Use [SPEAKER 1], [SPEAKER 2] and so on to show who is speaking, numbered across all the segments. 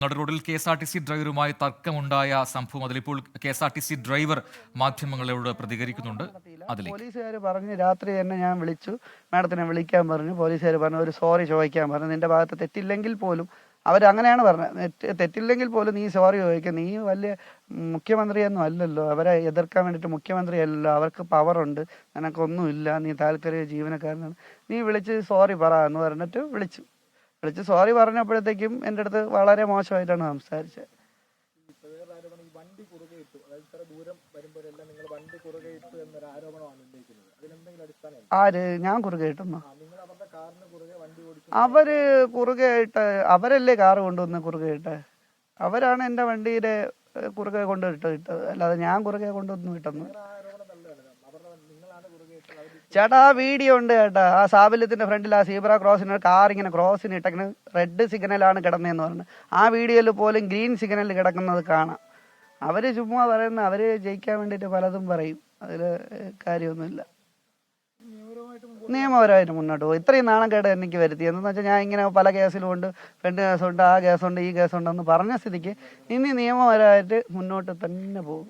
[SPEAKER 1] നടുറോഡിൽ KSRTC ഡ്രൈവറുമായി തർക്കമുണ്ടായ സംഭവം അതിലിപ്പോൾ KSRTC driver മാധ്യമങ്ങളോട് പ്രതികരിക്കുന്നുണ്ട്. അതിലേക്ക്
[SPEAKER 2] പോലീസുകാർ പറഞ്ഞ് രാത്രി തന്നെ ഞാൻ വിളിച്ചു, മാഡത്തിനെ വിളിക്കാൻ പറഞ്ഞു. പോലീസുകാർ പറഞ്ഞു ഒരു സോറി ചോദിക്കാൻ പറഞ്ഞു. നിന്റെ ഭാഗത്ത് തെറ്റില്ലെങ്കിൽ പോലും അവരങ്ങനെയാണ് പറഞ്ഞത്, തെറ്റില്ലെങ്കിൽ പോലും നീ സോറി ചോദിക്കുക. നീ വലിയ മുഖ്യമന്ത്രിയൊന്നും അല്ലല്ലോ, അവരെ എതിർക്കാൻ വേണ്ടിയിട്ട് മുഖ്യമന്ത്രി അല്ലല്ലോ, അവർക്ക് പവറുണ്ട്, നിനക്കൊന്നുമില്ല, നീ താൽക്കാലിക ജീവനക്കാരനാണ്, നീ വിളിച്ച് സോറി പറ എന്ന് പറഞ്ഞിട്ട് വിളിച്ചു സോറി പറഞ്ഞപ്പോഴത്തേക്കും എൻ്റെ അടുത്ത് വളരെ മോശമായിട്ടാണ് സംസാരിച്ചത്. ആര്? ഞാൻ കുറുകെ ഇട്ടെന്നോ? അവര് കുറുകെ ഇട്ട്, അവരല്ലേ കാറ് കൊണ്ടുവന്ന് കുറുകെ ഇട്ട്, അവരാണ് എൻ്റെ വണ്ടിയുടെ കുറുകെ ഇട്ടത്, അല്ലാതെ ഞാൻ കുറുകെ കൊണ്ടുവന്ന് വിട്ടെന്ന്. ചേട്ടാ ആ വീഡിയോ ഉണ്ട് ചേട്ടാ, ആ സാബല്യത്തിന്റെ ഫ്രണ്ടിൽ ആ സീബ്ര ക്രോസിന് കാർ ഇങ്ങനെ ക്രോസിന് ഇട്ടങ്ങനെ റെഡ് സിഗ്നലാണ് കിടന്നതെന്ന് പറഞ്ഞു. ആ വീഡിയോയിൽ പോലും ഗ്രീൻ സിഗ്നൽ കിടക്കുന്നത് കാണാം. അവര് ചുമ്മാ പറയുന്ന, അവര് ജയിക്കാൻ വേണ്ടിയിട്ട് പലതും പറയും, അതിൽ കാര്യമൊന്നുമില്ല. നിയമപരമായിട്ട് മുന്നോട്ട് പോകും. ഇത്രയും നാണക്കേട് എനിക്ക് വരുത്തി. എന്തെന്ന് വെച്ചാൽ ഞാൻ ഇങ്ങനെ പല കേസിലുമുണ്ട്, പെണ്ണ് കേസുണ്ട്, ആ കേസുണ്ട്, ഈ കേസുണ്ടെന്ന് പറഞ്ഞ സ്ഥിതിക്ക് ഇനി നിയമപരമായിട്ട് മുന്നോട്ട് തന്നെ പോകും.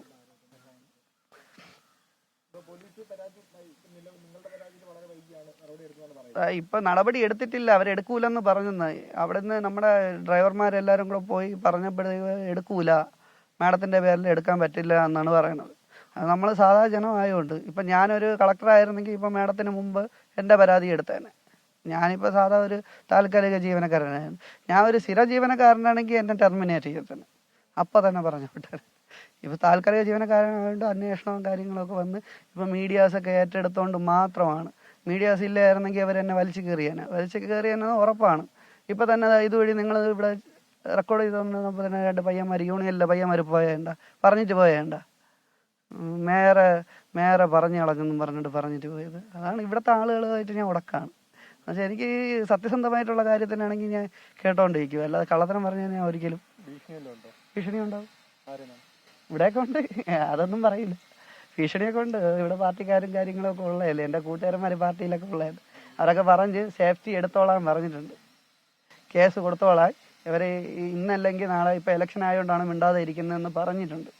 [SPEAKER 2] ഇപ്പൊ നടപടി എടുത്തിട്ടില്ല, അവരെടുക്കൂലെന്ന് പറഞ്ഞെന്ന്. അവിടുന്ന് നമ്മുടെ ഡ്രൈവർമാരെല്ലാരും കൂടെ പോയി പറഞ്ഞപ്പോഴത്തേക്ക് എടുക്കൂല, മാഡത്തിന്റെ പേരിൽ എടുക്കാൻ പറ്റില്ല എന്നാണ് പറയുന്നത്. അത് നമ്മൾ സാധാ ജനമായതുകൊണ്ട്, ഇപ്പം ഞാനൊരു കളക്ടറായിരുന്നെങ്കിൽ ഇപ്പം മാഡത്തിന് മുമ്പ് എൻ്റെ പരാതി എടുത്തേനെ. ഞാനിപ്പോൾ സാധാ ഒരു താൽക്കാലിക ജീവനക്കാരനായിരുന്നു. ഞാൻ ഒരു സ്ഥിര ജീവനക്കാരനാണെങ്കിൽ എന്നെ ടെർമിനേറ്റ് ചെയ്യത്തന്നെ, അപ്പം തന്നെ പറഞ്ഞു വിട്ടേനെ. ഇപ്പോൾ താൽക്കാലിക ജീവനക്കാരനായതുകൊണ്ട് അന്വേഷണവും കാര്യങ്ങളൊക്കെ വന്ന് ഇപ്പം മീഡിയാസൊക്കെ ഏറ്റെടുത്തുകൊണ്ട് മാത്രമാണ്. മീഡിയാസ് ഇല്ലായിരുന്നെങ്കിൽ അവരെന്നെ വലിച്ചു കയറിയെന്ന് ഉറപ്പാണ്. ഇപ്പം തന്നെ ഇതുവഴി നിങ്ങൾ ഇവിടെ റെക്കോർഡ് ചെയ്തുകൊണ്ട് തന്നെ രണ്ട് പയ്യന്മാർ, യൂണിയനിലെ പയ്യന്മാർ പോയേണ്ട, പറഞ്ഞിട്ട് പോയേണ്ട, മേറെ പറഞ്ഞു കളഞ്ഞെന്നും പറഞ്ഞിട്ട് പോയത്. അതാണ് ഇവിടുത്തെ ആളുകളുമായിട്ട് ഞാൻ ഉടക്കാണ്. പക്ഷെ എനിക്ക് സത്യസന്ധമായിട്ടുള്ള കാര്യത്തിനാണെങ്കിൽ ഞാൻ കേട്ടോണ്ടിരിക്കും, അല്ലാതെ കള്ളത്തരം പറഞ്ഞു ഞാൻ ഒരിക്കലും. ഭീഷണി ഉണ്ടാവും ഇവിടെയൊക്കെ ഉണ്ട്, അതൊന്നും പറയില്ല. ഭീഷണിയൊക്കെ ഉണ്ട്. ഇവിടെ പാർട്ടിക്കാരും കാര്യങ്ങളൊക്കെ ഉള്ളതല്ലേ, എൻ്റെ കൂട്ടുകാരന്മാർ പാർട്ടിയിലൊക്കെ ഉള്ളത്, അവരൊക്കെ പറഞ്ഞ് സേഫ്റ്റി എടുത്തോളാൻ പറഞ്ഞിട്ടുണ്ട്, കേസ് കൊടുത്തോളാൻ. ഇവരെ ഇന്നല്ലെങ്കിൽ നാളെ, ഇപ്പം ഇലക്ഷൻ ആയതുകൊണ്ടാണ് മിണ്ടാതെ ഇരിക്കുന്നതെന്ന് പറഞ്ഞിട്ടുണ്ട്.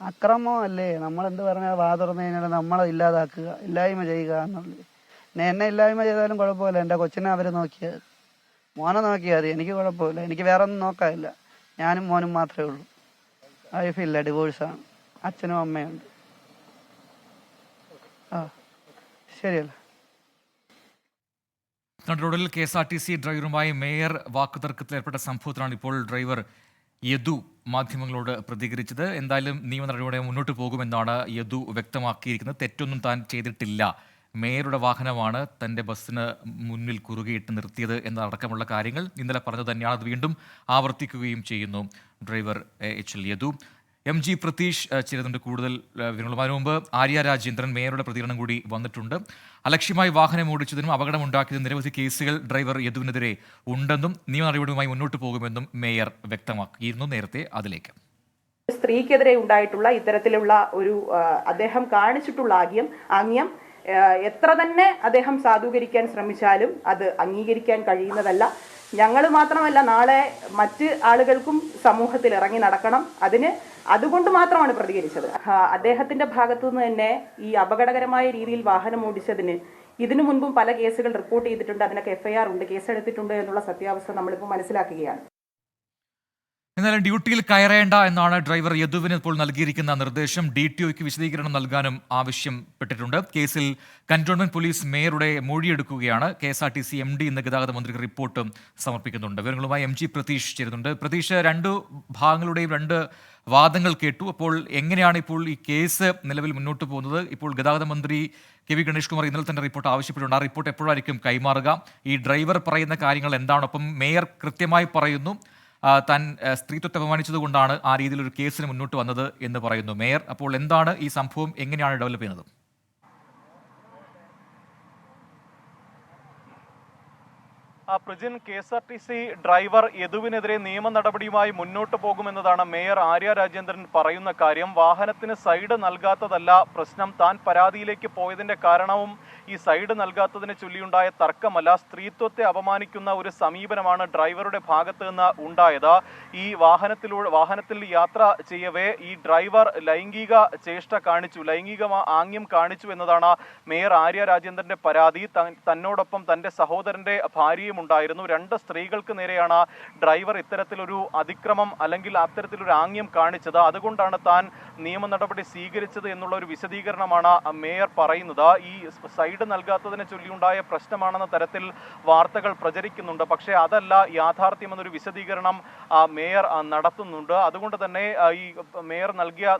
[SPEAKER 2] അക്രമം അല്ലേ, നമ്മളെന്ത് പറഞ്ഞാൽ വാ തുറന്നു കഴിഞ്ഞാൽ നമ്മളെ ഇല്ലാതാക്കുക, ഇല്ലായ്മ ചെയ്യുക എന്നുള്ളത്. എന്നെ ഇല്ലായ്മ ചെയ്താലും കുഴപ്പമില്ല, എൻ്റെ കൊച്ചിനെ അവർ നോക്കിയാൽ, മോനെ നോക്കിയാൽ മതി, എനിക്ക് കുഴപ്പമില്ല, എനിക്ക് വേറെ ഒന്നും നോക്കാനില്ല. ഞാനും മോനും മാത്രമേ ഉള്ളൂ. വൈഫില്ല, ഡിവോഴ്സാണ്, അച്ഛനും അമ്മയുണ്ട്. ആ ശരിയല്ല.
[SPEAKER 1] നടുറോഡിൽ KSRTC ഡ്രൈവറുമായി മേയർ വാക്കുതർക്കത്തിലേർപ്പെട്ട സംഭവത്തിലാണ് ഇപ്പോൾ ഡ്രൈവർ യദു മാധ്യമങ്ങളോട് പ്രതികരിച്ചത്. എന്തായാലും നിയമ നടപടിയോടെ മുന്നോട്ട് പോകുമെന്നാണ് യദു വ്യക്തമാക്കിയിരിക്കുന്നത്. തെറ്റൊന്നും താൻ ചെയ്തിട്ടില്ല, മേയറുടെ വാഹനമാണ് തൻ്റെ ബസ്സിന് മുന്നിൽ കുറുകെയിട്ട് നിർത്തിയത് എന്നതടക്കമുള്ള കാര്യങ്ങൾ ഇന്നലെ പറഞ്ഞത് തന്നെയാണ്. അത് വീണ്ടും ആവർത്തിക്കുകയും ചെയ്യുന്നു driver HL Yadu. MG Pratheesh ചേരുന്നുണ്ട് കൂടുതൽ വിവരങ്ങളുമായി. മുമ്പ് ആര്യ രാജേന്ദ്രൻ മേയറുടെ പ്രതികരണം കൂടി വന്നിട്ടുണ്ട്. അലക്ഷ്യമായി വാഹനം ഓടിച്ചതിനും അപകടമുണ്ടാക്കിയതിനും നിരവധി കേസുകൾ ഡ്രൈവർ യദുവിനെതിരെ ഉണ്ടെന്നും നിയമ നടപടിയുമായി മുന്നോട്ട് പോകുമെന്നും മേയർ വ്യക്തമാക്കിയിരുന്നു. നേരത്തെ അതിലേക്ക്
[SPEAKER 3] സ്ത്രീക്കെതിരെ ഉണ്ടായിട്ടുള്ള ഇത്തരത്തിലുള്ള ഒരു അദ്ദേഹം കാണിച്ചിട്ടുള്ള ആംഗ്യം എത്ര തന്നെ അദ്ദേഹം സാധൂകരിക്കാൻ ശ്രമിച്ചാലും അത് അംഗീകരിക്കാൻ കഴിയുന്നതല്ല. ഞങ്ങൾ മാത്രമല്ല, നാളെ മറ്റ് ആളുകൾക്കും സമൂഹത്തിൽ ഇറങ്ങി നടക്കണം. അതുകൊണ്ട് മാത്രമാണ് പ്രതികരിച്ചത്. അദ്ദേഹത്തിന്റെ ഭാഗത്തുനിന്ന് തന്നെ ഈ അപകടകരമായ രീതിയിൽ വാഹനം ഓടിച്ചതിന് ഇതിനു മുൻപും പല കേസുകൾ റിപ്പോർട്ട് ചെയ്തിട്ടുണ്ട്, അതിനൊക്കെ FIR ഉണ്ട്, കേസെടുത്തിട്ടുണ്ട് എന്നുള്ള സത്യാവസ്ഥ നമ്മളിപ്പോൾ മനസ്സിലാക്കുകയാണ്.
[SPEAKER 1] എന്നാലും ഡ്യൂട്ടിയിൽ കയറേണ്ട എന്നാണ് ഡ്രൈവർ യദുവിന് ഇപ്പോൾ നൽകിയിരിക്കുന്ന നിർദ്ദേശം. DTOയ്ക്ക് വിശദീകരണം നൽകാനും ആവശ്യപ്പെട്ടിട്ടുണ്ട്. കേസിൽ കന്റോൺമെന്റ് പോലീസ് മേയറുടെ മൊഴിയെടുക്കുകയാണ്. KSRTC MD ഇന്ന് ഗതാഗത മന്ത്രിക്ക് റിപ്പോർട്ട് സമർപ്പിക്കുന്നുണ്ട്. വിവരങ്ങളുമായി MG പ്രതീഷ് ചേരുന്നുണ്ട്. പ്രതീഷ്, രണ്ട് ഭാഗങ്ങളുടെയും രണ്ട് വാദങ്ങൾ കേട്ടു. അപ്പോൾ എങ്ങനെയാണ് ഇപ്പോൾ ഈ കേസ് നിലവിൽ മുന്നോട്ട് പോകുന്നത്? ഇപ്പോൾ ഗതാഗത മന്ത്രി KV ഗണേഷ് കുമാർ ഇന്നലെ തന്നെ റിപ്പോർട്ട് ആവശ്യപ്പെട്ടിട്ടുണ്ട്. ആ റിപ്പോർട്ട് എപ്പോഴായിരിക്കും കൈമാറുക? ഈ ഡ്രൈവർ പറയുന്ന കാര്യങ്ങൾ എന്താണ്? ഒപ്പം മേയർ കൃത്യമായി പറയുന്നു താൻ സ്ത്രീത്വത്തെ അപമാനിച്ചത് കൊണ്ടാണ് ആ രീതിയിലൊരു കേസിന് മുന്നോട്ട് വന്നത് എന്ന് പറയുന്നു മേയർ. അപ്പോൾ എന്താണ് ഈ സംഭവം, എങ്ങനെയാണ് ഡെവലപ്പ് ചെയ്യുന്നത്?
[SPEAKER 4] പ്രിജിൻ, KSRTC ഡ്രൈവർ യദുവിനെതിരെ നിയമ നടപടിയുമായി മുന്നോട്ട് പോകുമെന്നതാണ് മേയർ ആര്യ രാജേന്ദ്രൻ പറയുന്ന കാര്യം. വാഹനത്തിന് സൈഡ് നൽകാത്തതല്ല പ്രശ്നം, താൻ പരാതിയിലേക്ക് പോയതിന്റെ കാരണവും ഈ സൈഡ് നൽകാത്തതിനെ ചൊല്ലിയുണ്ടായ തർക്കമല്ല, സ്ത്രീത്വത്തെ അപമാനിക്കുന്ന ഒരു സമീപനമാണ് ഡ്രൈവറുടെ ഭാഗത്ത് നിന്ന് ഉണ്ടായത്. ഈ വാഹനത്തിൽ യാത്ര ചെയ്യവേ ഈ ഡ്രൈവർ ലൈംഗിക ചേഷ്ട കാണിച്ചു, ലൈംഗിക ആംഗ്യം കാണിച്ചു എന്നതാണ് മേയർ ആര്യ രാജേന്ദ്രന്റെ പരാതി. തന്നോടൊപ്പം തന്റെ സഹോദരന്റെ ഭാര്യയും ഉണ്ടായിരുന്നു. 2 സ്ത്രീകൾക്ക് നേരെയാണ് ഡ്രൈവർ ഇത്തരത്തിലൊരു അതിക്രമം അല്ലെങ്കിൽ അത്തരത്തിലൊരു ആംഗ്യം കാണിച്ചത്. അതുകൊണ്ടാണ് താൻ നിയമ നടപടി സ്വീകരിച്ചത് എന്നുള്ള ഒരു വിശദീകരണമാണ് മേയർ പറയുന്നത്. ഈ സൈഡ് നൽകാത്തതിനെ ചൊല്ലിയുണ്ടായ പ്രശ്നമാണെന്ന തരത്തിൽ വാർത്തകൾ പ്രചരിക്കുന്നുണ്ട്. പക്ഷേ അതല്ല യാഥാർത്ഥ്യം എന്നൊരു വിശദീകരണം മേയർ നടത്തുന്നുണ്ട്. അതുകൊണ്ട് തന്നെ ഈ മേയർ നൽകിയ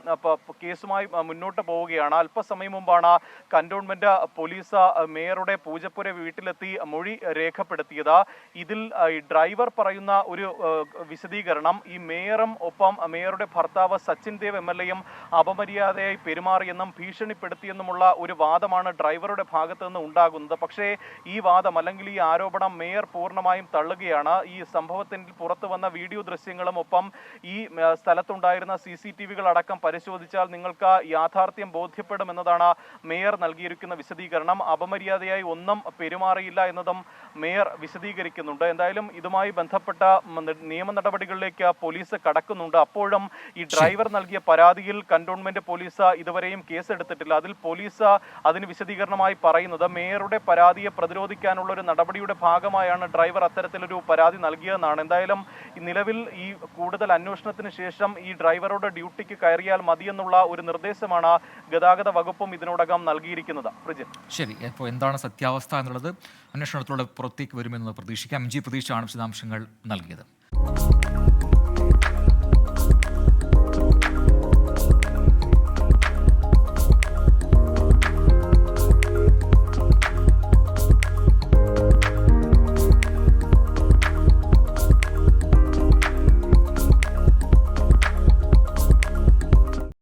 [SPEAKER 4] കേസുമായി മുന്നോട്ട് പോവുകയാണ്. അല്പസമയം മുമ്പാണ് കന്റോൺമെന്റ് പോലീസ് മേയറുടെ പൂജപ്പുര വീട്ടിലെത്തി മൊഴി രേഖപ്പെടുത്തിയത്. ഇതിൽ ഡ്രൈവർ പറയുന്ന ഒരു വിശദീകരണം, ഈ മേയറും ഒപ്പം മേയറുടെ ഭർത്താവ് സച്ചിൻ ദേവ് MLAയും അപമര്യാദയായി പെരുമാറിയെന്നും ഭീഷണിപ്പെടുത്തിയെന്നുമുള്ള ഒരു വാദമാണ് ഡ്രൈവറുടെ ഭാഗത്തു നിന്ന് ഉണ്ടാകുന്നത്. പക്ഷേ ഈ വാദം അല്ലെങ്കിൽ ഈ ആരോപണം മേയർ പൂർണ്ണമായും തള്ളുകയാണ്. ഈ സംഭവത്തിൽ പുറത്തു വന്ന വീഡിയോ ദൃശ്യങ്ങളും ഒപ്പം ഈ സ്ഥലത്തുണ്ടായിരുന്ന CCTVകൾ അടക്കം പരിശോധിച്ചാൽ നിങ്ങൾക്ക് യാഥാർത്ഥ്യം ബോധ്യപ്പെടുമെന്നതാണ് മേയർ നൽകിയിരിക്കുന്ന വിശദീകരണം. അപമര്യാദയായി ഒന്നും പെരുമാറിയില്ല എന്നതും മേയർ വിശദീകരിക്കുന്നുണ്ട്. എന്തായാലും ഇതുമായി ബന്ധപ്പെട്ട നിയമ നടപടികളിലേക്ക് പോലീസ് കടക്കുന്നുണ്ട്. അപ്പോഴും ഈ ഡ്രൈവർ നൽകിയ പരാതിയിൽ കന്റോൺമെന്റ് പോലീസ് ഇതുവരെയും കേസെടുത്തിട്ടില്ല. അതിൽ പോലീസ് അതിന് വിശദീകരണമായി പറയുന്നത് മേയറുടെ പരാതിയെ പ്രതിരോധിക്കാനുള്ള ഒരു നടപടിയുടെ ഭാഗമായാണ് ഡ്രൈവർ അത്തരത്തിലൊരു പരാതി നൽകിയതെന്നാണ്. എന്തായാലും നിലവിൽ ഈ കൂടുതൽ അന്വേഷണത്തിന് ശേഷം ഈ ഡ്രൈവറുടെ ഡ്യൂട്ടിക്ക് കയറിയാൽ മതിയെന്നുള്ള ഒരു നിർദ്ദേശമാണ് ഗതാഗത വകുപ്പും ഇതിനോടകം നൽകിയിരിക്കുന്നത്. പ്രജിൻ,
[SPEAKER 1] ശരി, അപ്പോൾ എന്താണ് സത്യാവസ്ഥ എന്നുള്ളത് അന്വേഷണത്തിലൂടെ പുറത്തേക്ക് വരുമെന്ന് പ്രതീക്ഷിക്കാം. MG പ്രതീക്ഷയാണ് വിശദാംശങ്ങൾ നൽകിയത്.